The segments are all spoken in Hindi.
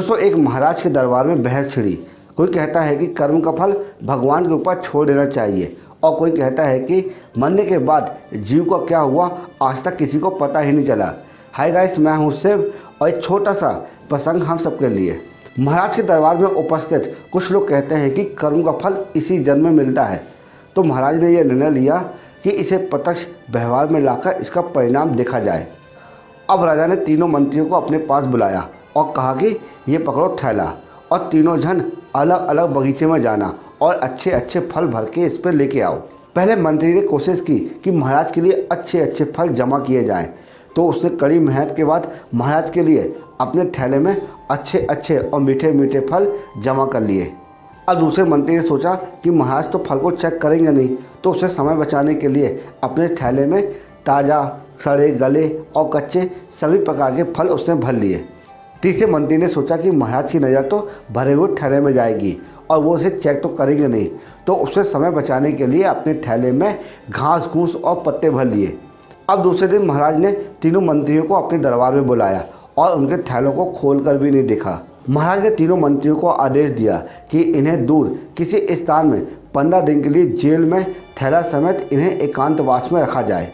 दोस्तों, एक महाराज के दरबार में बहस छिड़ी। कोई कहता है कि कर्म का फल भगवान के ऊपर छोड़ देना चाहिए और कोई कहता है कि मरने के बाद जीव का क्या हुआ आज तक किसी को पता ही नहीं चला। हाय गाइस, मैं हूं शिव और एक छोटा सा प्रसंग हम सबके लिए। महाराज के दरबार में उपस्थित कुछ लोग कहते हैं कि कर्म का फल इसी जन्म में मिलता है। तो महाराज ने यह निर्णय लिया कि इसे प्रत्यक्ष व्यवहार में लाकर इसका परिणाम देखा जाए। अब राजा ने तीनों मंत्रियों को अपने पास बुलाया और कहा कि ये पकड़ो थैला और तीनों जन अलग अलग बगीचे में जाना और अच्छे अच्छे फल भर के इस पर लेके आओ। पहले मंत्री ने कोशिश की कि महाराज के लिए अच्छे अच्छे फल जमा किए जाएं, तो उसने कड़ी मेहनत के बाद महाराज के लिए अपने थैले में अच्छे अच्छे और मीठे मीठे फल जमा कर लिए। अब दूसरे मंत्री ने सोचा कि महाराज तो फल को चेक करेंगे नहीं, तो उसे समय बचाने के लिए अपने थैले में ताज़ा, सड़े, गले और कच्चे सभी प्रकार के फल उसने भर लिए। तीसरे मंत्री ने सोचा कि महाराज की नज़र तो भरे हुए थैले में जाएगी और वो उसे चेक तो करेंगे नहीं, तो उससे समय बचाने के लिए अपने थैले में घास फूस और पत्ते भर लिए। अब दूसरे दिन महाराज ने तीनों मंत्रियों को अपने दरबार में बुलाया और उनके थैलों को खोलकर भी नहीं देखा। महाराज ने तीनों मंत्रियों को आदेश दिया कि इन्हें दूर किसी स्थान में 15 दिन के लिए जेल में थैला समेत इन्हें एकांतवास में रखा जाए।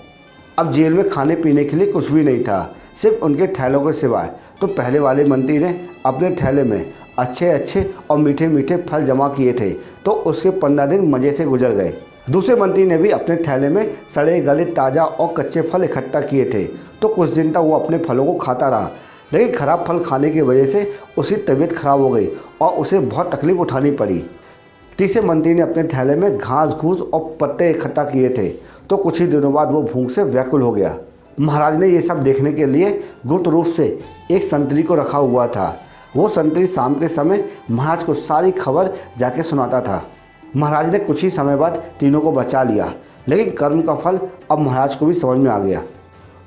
अब जेल में खाने पीने के लिए कुछ भी नहीं था, सिर्फ उनके थैलों के सिवाय। तो पहले वाले मंत्री ने अपने थैले में अच्छे अच्छे और मीठे मीठे फल जमा किए थे, तो उसके 15 दिन मज़े से गुजर गए। दूसरे मंत्री ने भी अपने थैले में सड़े गले, ताज़ा और कच्चे फल इकट्ठा किए थे, तो कुछ दिन तक वो अपने फलों को खाता रहा। लेकिन ख़राब फल खाने की वजह से उसकी तबीयत खराब हो गई और उसे बहुत तकलीफ उठानी पड़ी। तीसरे मंत्री ने अपने थैले में घास घूस और पत्ते इकट्ठा किए थे, तो कुछ ही दिनों बाद वो भूख से व्याकुल हो गया। महाराज ने ये सब देखने के लिए गुप्त रूप से एक संतरी को रखा हुआ था। वो संतरी शाम के समय महाराज को सारी खबर जाके सुनाता था। महाराज ने कुछ ही समय बाद तीनों को बचा लिया, लेकिन कर्म का फल अब महाराज को भी समझ में आ गया।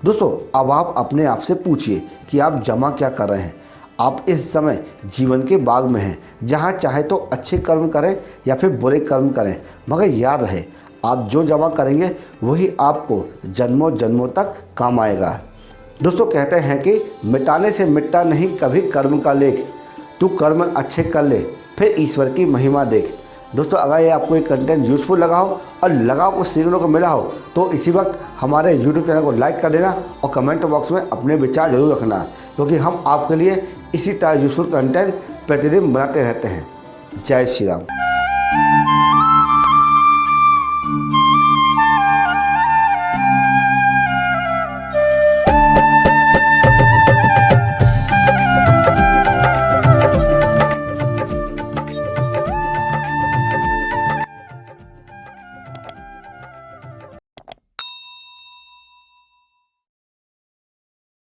दोस्तों, अब आप अपने आप से पूछिए कि आप जमा क्या कर रहे हैं। आप इस समय जीवन के बाग में हैं, जहाँ चाहे तो अच्छे कर्म करें या फिर बुरे कर्म करें, मगर याद रहे आप जो जमा करेंगे वही आपको जन्मों जन्मों तक काम आएगा। दोस्तों, कहते हैं कि मिटाने से मिटता नहीं कभी कर्म का लेख, तू कर्म अच्छे कर ले फिर ईश्वर की महिमा देख। दोस्तों, अगर ये आपको ये कंटेंट यूज़फुल लगा हो और लगाओ कुछ सीखने को मिला हो, तो इसी वक्त हमारे YouTube चैनल को लाइक कर देना और कमेंट बॉक्स में अपने विचार जरूर रखना, क्योंकि हम आपके लिए इसी तरह यूज़फुल कंटेंट प्रतिदिन बनाते रहते हैं। जय श्री राम।